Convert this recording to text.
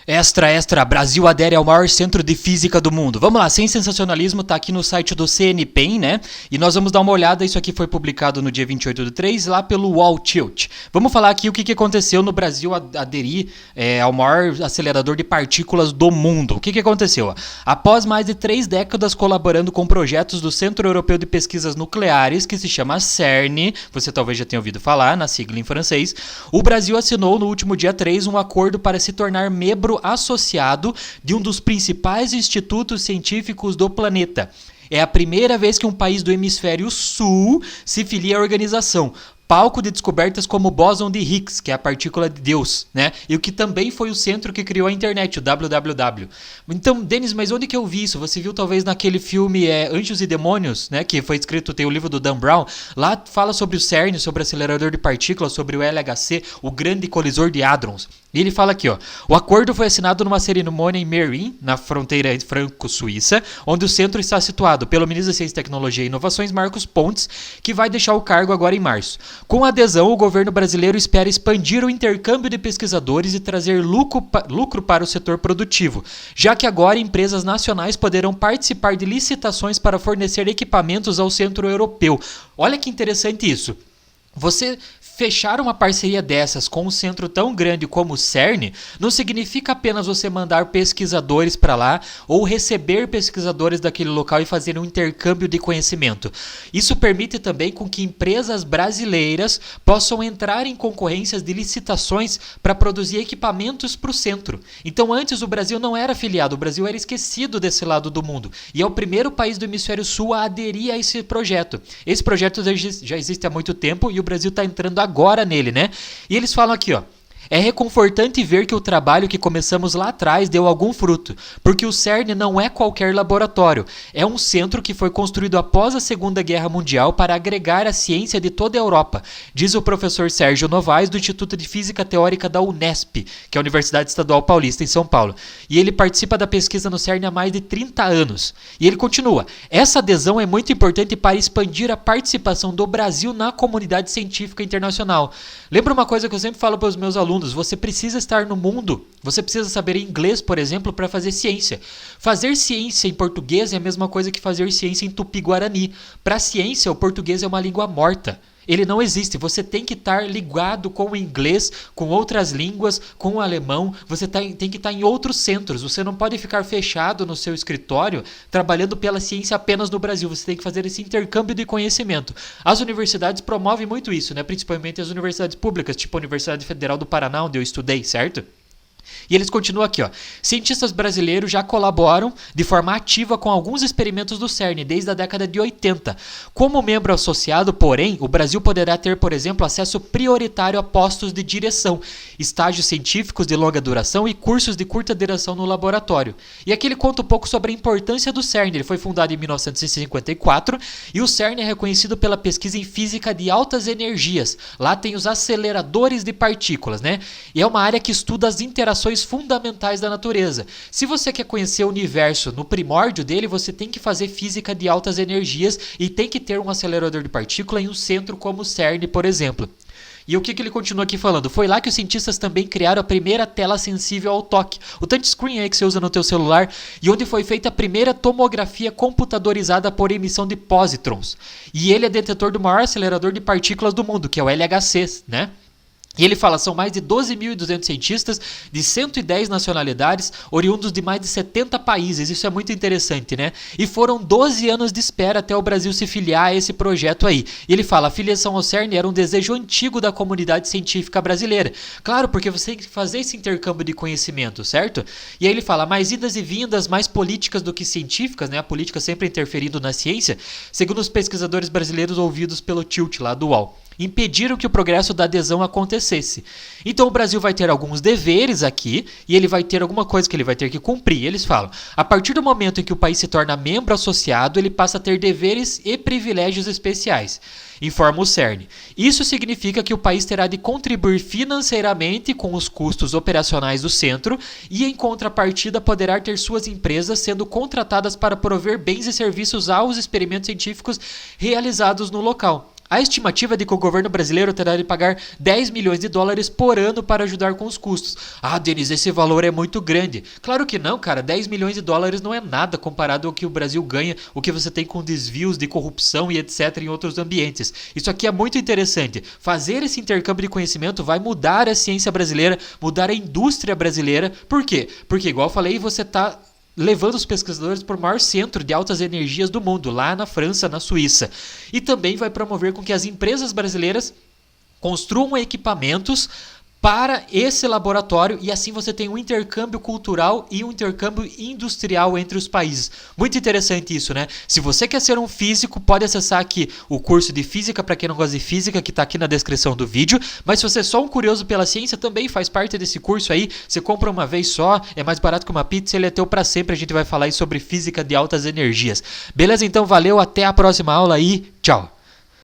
Extra, extra, Brasil adere ao maior centro de física do mundo. Vamos lá, sem sensacionalismo, tá aqui no site do CNPEM, né? E nós vamos dar uma olhada, isso aqui foi publicado no dia 28/3, lá pelo Wall Tilt. Vamos falar aqui o que aconteceu no Brasil aderir ao maior acelerador de partículas do mundo. O que aconteceu? Após mais de 3 décadas colaborando com projetos do Centro Europeu de Pesquisas Nucleares, que se chama CERN, você talvez já tenha ouvido falar, na sigla em francês, o Brasil assinou no último dia 3 um acordo para se tornar membro associado de um dos principais institutos científicos do planeta. É a primeira vez que um país do hemisfério sul se filia à organização. Palco de descobertas como o bóson de Higgs, que é a partícula de Deus, né? E o que também foi o centro que criou a internet, o www. Então, Denis, mas onde que eu vi isso? Você viu talvez naquele filme Anjos e Demônios, né? Que foi escrito, tem o livro do Dan Brown. Lá fala sobre o CERN, sobre o acelerador de partículas, sobre o LHC, o grande colisor de hadrons. E ele fala aqui, ó, o acordo foi assinado numa cerimônia em Merin, na fronteira franco-suíça, onde o centro está situado pelo ministro da Ciência, Tecnologia e Inovações, Marcos Pontes, que vai deixar o cargo agora em março. Com a adesão, o governo brasileiro espera expandir o intercâmbio de pesquisadores e trazer lucro para o setor produtivo, já que agora empresas nacionais poderão participar de licitações para fornecer equipamentos ao centro europeu. Olha que interessante isso. Você fechar uma parceria dessas com um centro tão grande como o CERN não significa apenas você mandar pesquisadores para lá ou receber pesquisadores daquele local e fazer um intercâmbio de conhecimento. Isso permite também com que empresas brasileiras possam entrar em concorrências de licitações para produzir equipamentos para o centro. Então antes o Brasil não era afiliado, o Brasil era esquecido desse lado do mundo e é o primeiro país do hemisfério sul a aderir a esse projeto. Esse projeto já existe há muito tempo e o Brasil está entrando agora nele, né? E eles falam aqui, ó. É reconfortante ver que o trabalho que começamos lá atrás deu algum fruto, porque o CERN não é qualquer laboratório, é um centro que foi construído após a Segunda Guerra Mundial para agregar a ciência de toda a Europa, diz o professor Sérgio Novaes do Instituto de Física Teórica da Unesp, que é a Universidade Estadual Paulista em São Paulo, e ele participa da pesquisa no CERN há mais de 30 anos. E ele continua, essa adesão é muito importante para expandir a participação do Brasil na comunidade científica internacional. Lembra uma coisa que eu sempre falo para os meus alunos, você precisa estar no mundo, você precisa saber inglês, por exemplo, para fazer ciência. Fazer ciência em português é a mesma coisa que fazer ciência em tupi-guarani. Para a ciência, o português é uma língua morta. Ele não existe, você tem que estar ligado com o inglês, com outras línguas, com o alemão, você tem que estar em outros centros, você não pode ficar fechado no seu escritório trabalhando pela ciência apenas no Brasil, você tem que fazer esse intercâmbio de conhecimento. As universidades promovem muito isso, né? Principalmente as universidades públicas, tipo a Universidade Federal do Paraná, onde eu estudei, certo? E eles continuam aqui, ó. Cientistas brasileiros já colaboram de forma ativa com alguns experimentos do CERN desde a década de 80. Como membro associado, porém, o Brasil poderá ter, por exemplo, acesso prioritário a postos de direção, estágios científicos de longa duração e cursos de curta duração no laboratório. E aqui ele conta um pouco sobre a importância do CERN. Ele foi fundado em 1954 e o CERN é reconhecido pela pesquisa em física de altas energias. Lá tem os aceleradores de partículas, né? E é uma área que estuda as interações fundamentais da natureza. Se você quer conhecer o universo no primórdio dele, você tem que fazer física de altas energias e tem que ter um acelerador de partícula em um centro como o CERN, por exemplo. E o que ele continua aqui falando? Foi lá que os cientistas também criaram a primeira tela sensível ao toque, o touchscreen aí que você usa no teu celular, e onde foi feita a primeira tomografia computadorizada por emissão de pósitrons. E ele é detetor do maior acelerador de partículas do mundo, que é o LHC, né? E ele fala, são mais de 12.200 cientistas de 110 nacionalidades, oriundos de mais de 70 países. Isso é muito interessante, né? E foram 12 anos de espera até o Brasil se filiar a esse projeto aí. E ele fala, a filiação ao CERN era um desejo antigo da comunidade científica brasileira. Claro, porque você tem que fazer esse intercâmbio de conhecimento, certo? E aí ele fala, mais idas e vindas, mais políticas do que científicas, né? A política sempre interferindo na ciência, segundo os pesquisadores brasileiros ouvidos pelo Tilt lá do UOL. Impediram que o progresso da adesão acontecesse. Então o Brasil vai ter alguns deveres aqui e ele vai ter alguma coisa que ele vai ter que cumprir. Eles falam, a partir do momento em que o país se torna membro associado, ele passa a ter deveres e privilégios especiais, informa o CERN. Isso significa que o país terá de contribuir financeiramente com os custos operacionais do centro e, em contrapartida, poderá ter suas empresas sendo contratadas para prover bens e serviços aos experimentos científicos realizados no local. A estimativa é de que o governo brasileiro terá de pagar 10 milhões de dólares por ano para ajudar com os custos. Ah, Denis, esse valor é muito grande. Claro que não, cara. 10 milhões de dólares não é nada comparado ao que o Brasil ganha, o que você tem com desvios de corrupção e etc. em outros ambientes. Isso aqui é muito interessante. Fazer esse intercâmbio de conhecimento vai mudar a ciência brasileira, mudar a indústria brasileira. Por quê? Porque, igual eu falei, você está levando os pesquisadores para o maior centro de altas energias do mundo, lá na França, na Suíça. E também vai promover com que as empresas brasileiras construam equipamentos para esse laboratório e assim você tem um intercâmbio cultural e um intercâmbio industrial entre os países. Muito interessante isso, né? Se você quer ser um físico, pode acessar aqui o curso de física para quem não gosta de física, que está aqui na descrição do vídeo. Mas se você é só um curioso pela ciência, também faz parte desse curso aí. Você compra uma vez só, é mais barato que uma pizza, ele é teu para sempre. A gente vai falar aí sobre física de altas energias. Beleza? Então valeu, até a próxima aula aí. Tchau!